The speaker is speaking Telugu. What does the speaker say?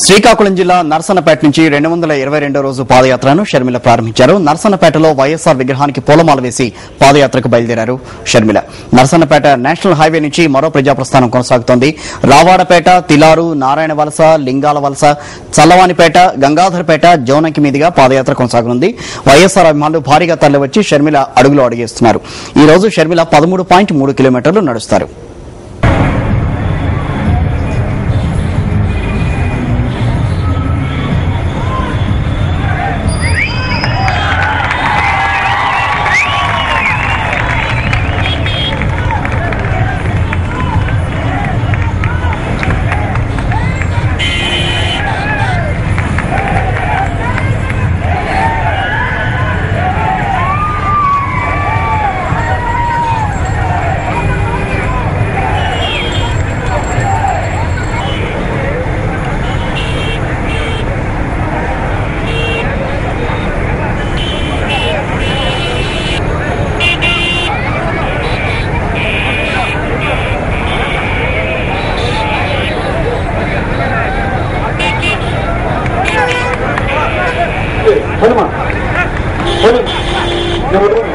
శ్రీకాకుళం జిల్లా నర్సన్నపేట నుంచి 222 రోజు పాదయాత్రను షర్మిల ప్రారంభించారు. నర్సన్నపేటలో వైఎస్ఆర్ విగ్రహానికి పూలమాల వేసి పాదయాత్రకు బయలుదేరారు షర్మిల. నర్సన్నపేట నేషనల్ హైవే నుంచి మరో ప్రజాప్రస్థానం కొనసాగుతోంది. రావాడపేట, తిలారు, నారాయణ వలస, లింగాల వలస, చల్లవానిపేట, గంగాధరపేట, జోనంకి మీదుగా పాదయాత్ర కొనసాగనుంది. వైఎస్ఆర్ అభిమానులు భారీగా తరలివచ్చి షర్మిల అడుగులో అడుగేస్తున్నారు. ఈ రోజు షర్మిల 13.3 కిలోమీటర్లు నడుస్తారు. Hadi